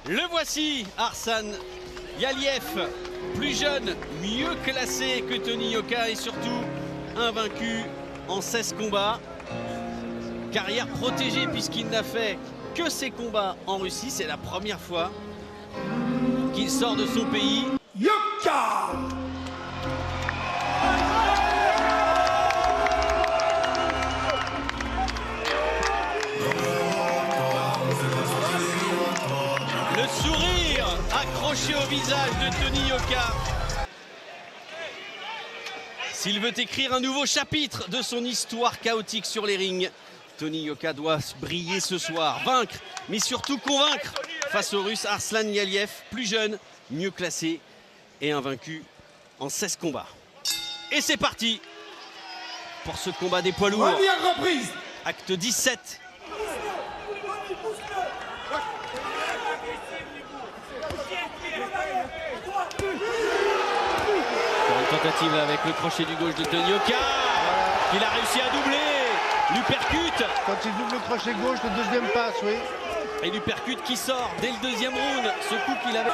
Le voici, Arslan Yaliev, plus jeune, mieux classé que Tony Yoka et surtout invaincu en 16 combats. Carrière protégée puisqu'il n'a fait que ses combats en Russie. C'est la première fois qu'il sort de son pays. Yoka! Le sourire accroché au visage de Tony Yoka. S'il veut écrire un nouveau chapitre de son histoire chaotique sur les rings, Tony Yoka doit briller ce soir, vaincre, mais surtout convaincre face au Russe Arslan Yaliev, plus jeune, mieux classé et invaincu en 16 combats. Et c'est parti pour ce combat des poids lourds. Première reprise. Acte 17. Tentative avec le crochet du gauche de Tony Yoka, qu'il a réussi à doubler. L'uppercut. Quand il double le crochet gauche, le deuxième passe, oui. Et l'uppercut qui sort dès le deuxième round. Ce coup qu'il avait.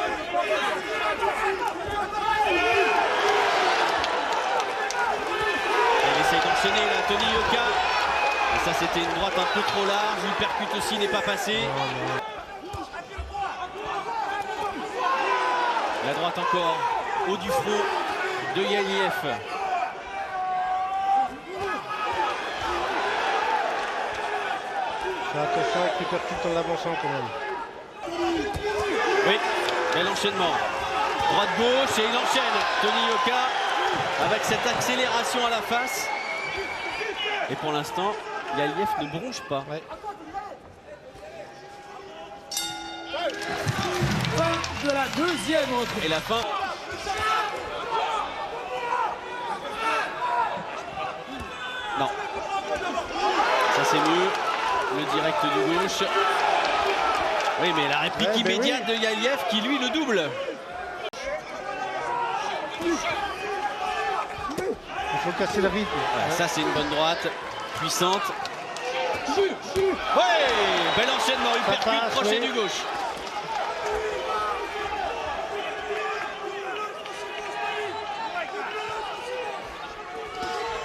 Il essaye d'enchaîner là, Tony Yoka. Et ça, c'était une droite un peu trop large. L'uppercut aussi n'est pas passé. La droite encore, haut du front de Yaliev. Fais attention avec l'uppercut en l'avançant quand même. Oui, bel enchaînement. Droite-gauche et il enchaîne. Tony Yoka avec cette accélération à la face. Et pour l'instant, Yaliev ne bronche pas. Ouais. Fin de la deuxième reprise. Et la fin. Non. Ça c'est mieux. Le direct du gauche. Oui, mais la réplique immédiate de Yaliev qui lui le double. Il faut casser le rythme. Voilà, ça c'est une bonne droite. Puissante. Ouais, bel enchaînement. Uppercut, crochet du gauche.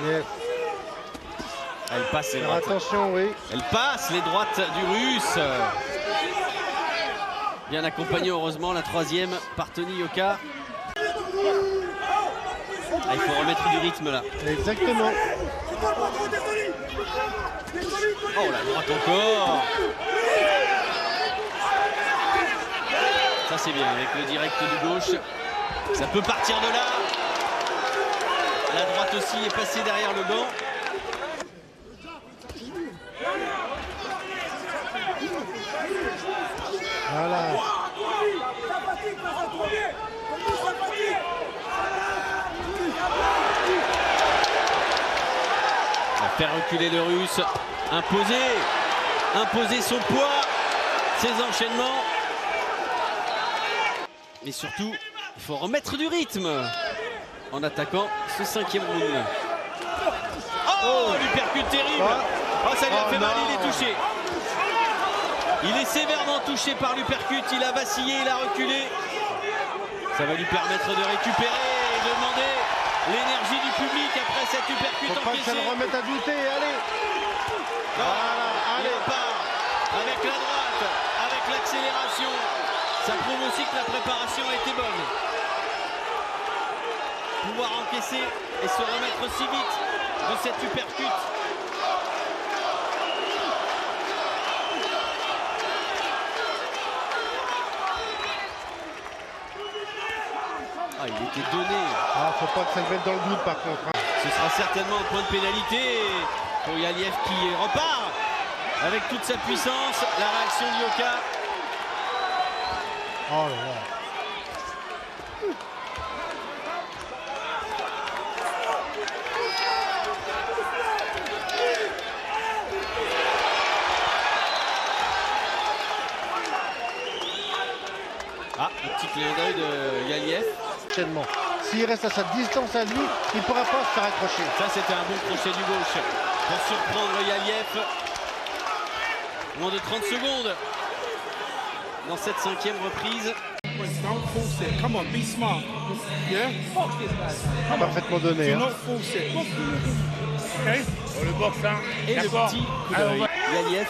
Yes. Elle passe les droites. Attention, oui. Elle passe les droites du Russe. Bien accompagné heureusement, la troisième par Tony Yoka. Ah, il faut remettre du rythme là. Exactement. Oh la droite encore. Ça c'est bien avec le direct du gauche. Ça peut partir de là. La droite aussi est passée derrière le gant. Voilà. Faire reculer le Russe, imposer son poids, ses enchaînements. Et surtout, il faut remettre du rythme en attaquant ce cinquième round. Oh, l'uppercut terrible. Oh, ça lui a fait mal, il est touché. Il est sévèrement touché par l'uppercut, il a vacillé, il a reculé. Ça va lui permettre de récupérer et de demander l'énergie du public après cette uppercut Faut pas que ça encaissée. le remette à douter, allez. Voilà, Il allez. repart avec la droite, avec l'accélération. Ça prouve aussi que la préparation a été bonne. Pouvoir encaisser et se remettre si vite de cette uppercut. Ah, il était donné. Ah, faut pas que ça le mette dans le doute par contre. Hein. Ce sera certainement un point de pénalité pour Yaliev qui repart avec toute sa puissance. La réaction de Yoka. Oh là là. Ah, un petit clin d'œil de Yaliev. Enchaînement. S'il reste à sa distance à lui, il ne pourra pas se faire accrocher. Ça, c'était un bon crochet du gauche pour surprendre Yaliev. Moins de 30 secondes. dans cette 5e reprise. Don't force it. Come on, be smart. Yeah? Parfaitement donné. Do Hein. not force it. Okay? Oh, le box, hein? Et le D'accord. petit coup d'œil. Yaliev.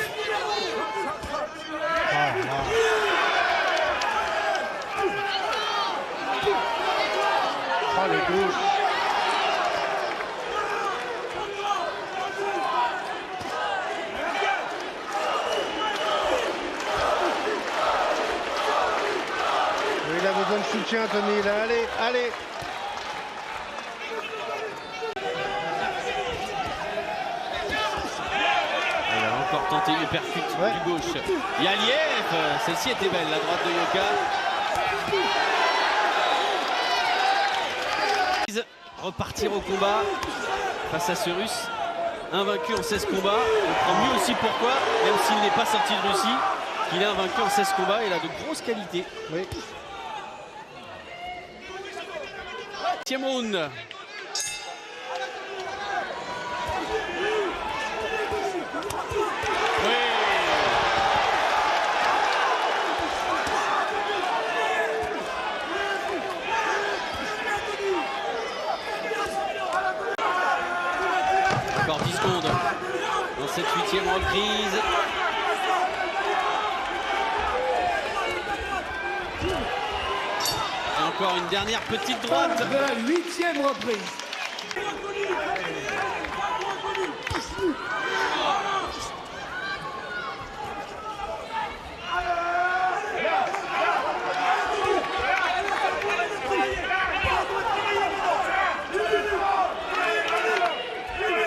Oh, les gauches. Il a besoin de soutien, Tony. Là, allez, allez. Il a encore tenté une percute du gauche. Yaliev, celle-ci était belle, la droite de Yoka. Repartir au combat face à ce Russe, invaincu en 16 combats. On comprend mieux aussi pourquoi, même s'il n'est pas sorti de Russie, qu'il est invaincu en 16 combats. Il a de grosses qualités. Oui. 7e round. Encore 10 secondes dans cette 8e reprise. Et encore une dernière petite droite. De la 8e reprise.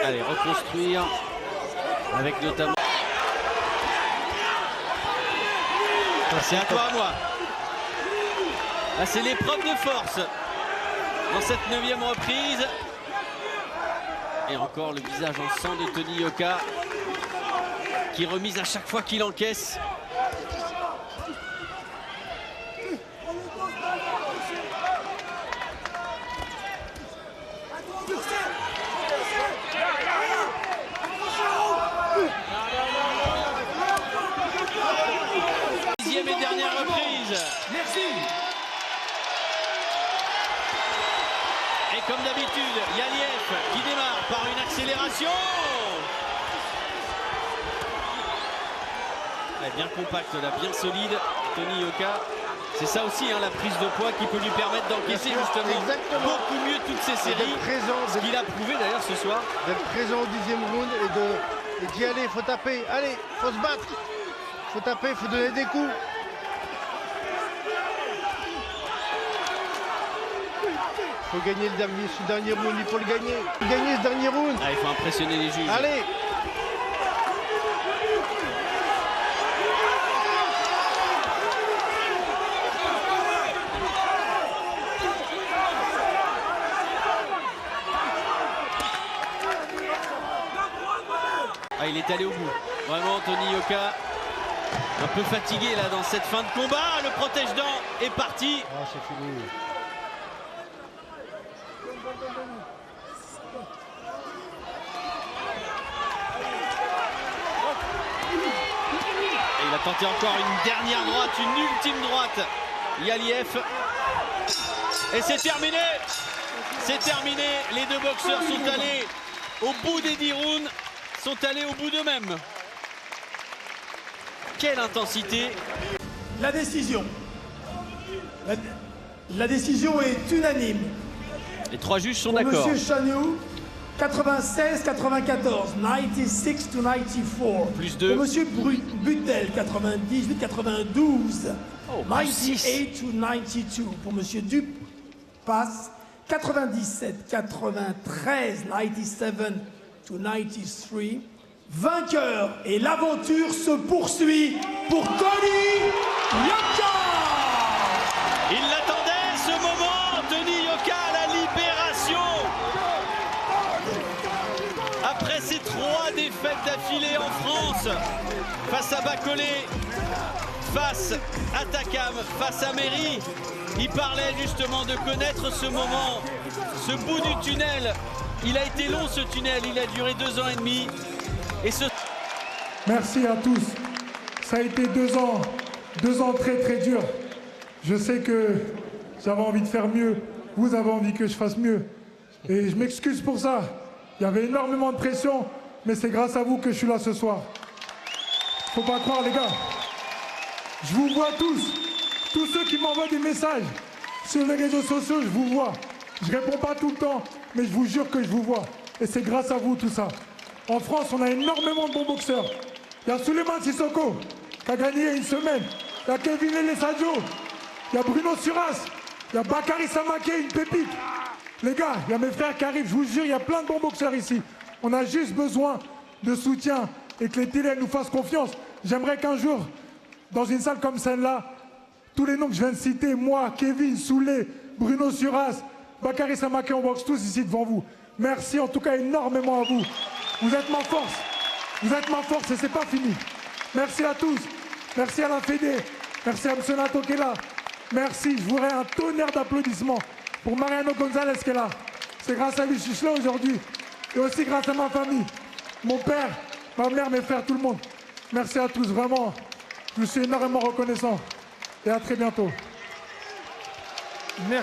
Allez, reconstruire avec notamment... C'est à toi, à moi. Là, c'est l'épreuve de force dans cette 9e reprise. Et encore le visage en sang de Tony Yoka qui remise à chaque fois qu'il encaisse. Dixième et dernière reprise. Merci. Et comme d'habitude, Yaliev qui démarre par une accélération. Elle est bien compacte là, bien solide, Tony Yoka. C'est ça aussi, hein, la prise de poids qui peut lui permettre d'encaisser justement beaucoup mieux toutes ces séries. Ce qu'il a prouvé d'ailleurs ce soir. D'être présent au 10e round et d'y aller, il faut taper. Allez, faut se battre. Faut taper, il faut donner des coups. Il faut gagner ce dernier round, il faut le gagner. Il faut gagner ce dernier round. Ah, il faut impressionner les juges. Allez. Ah, il est allé au bout. Vraiment, Tony Yoka, un peu fatigué là dans cette fin de combat. Le protège-dents est parti. Ah, c'est fini. Et il a tenté encore une dernière droite, une ultime droite. Yaliev. Et c'est terminé. C'est terminé. Les deux boxeurs sont allés au bout des 10 rounds. Sont allés au bout d'eux-mêmes. Quelle intensité. La décision. La décision est unanime. Les trois juges sont Pour d'accord. Monsieur Chagnou, 96-94, 96-94. Plus 2. Pour Monsieur Butel, 98-92. Oh, plus 6. 98-92. Pour Monsieur Dupas, 97-93, 97-93. Vainqueur et l'aventure se poursuit pour Tony Yoka. Il l'attendait ce moment, Tony Yoka, la libération. Après ces 3 défaites d'affilée en France, face à Bacolé, face à Takam, face à Méry, il parlait justement de connaître ce moment, ce bout du tunnel. Il a été long ce tunnel, il a duré 2 ans et demi. Et Merci à tous. Ça a été 2 ans 2 ans très très durs. Je sais que j'avais envie de faire mieux. Vous avez envie que je fasse mieux. Et je m'excuse pour ça. Il y avait énormément de pression, mais c'est grâce à vous que je suis là ce soir. Faut pas croire, les gars. Je vous vois tous. Tous ceux qui m'envoient des messages sur les réseaux sociaux, je vous vois. Je réponds pas tout le temps, mais je vous jure que je vous vois. Et c'est grâce à vous tout ça. En France, on a énormément de bons boxeurs. Il y a Souleymane Sissoko, qui a gagné il y a une semaine. Il y a Kevin Elesadio. Il y a Bruno Suras. Il y a Bakary Samaké, une pépite. Les gars, il y a mes frères qui arrivent. Je vous jure, il y a plein de bons boxeurs ici. On a juste besoin de soutien et que les télés nous fassent confiance. J'aimerais qu'un jour, dans une salle comme celle-là, tous les noms que je viens de citer, moi, Kevin, Soulé, Bruno Suras, Bakary Samaké, on boxe tous ici devant vous. Merci en tout cas énormément à vous. Vous êtes ma force. Vous êtes ma force et c'est pas fini. Merci à tous. Merci à la Fédé. Merci à M. Nato qui est là. Merci. Je voudrais un tonnerre d'applaudissements pour Mariano Gonzalez qui est là. C'est grâce à lui que je suis là aujourd'hui. Et aussi grâce à ma famille. Mon père, ma mère, mes frères, tout le monde. Merci à tous. Vraiment, je suis énormément reconnaissant. Et à très bientôt. Merci.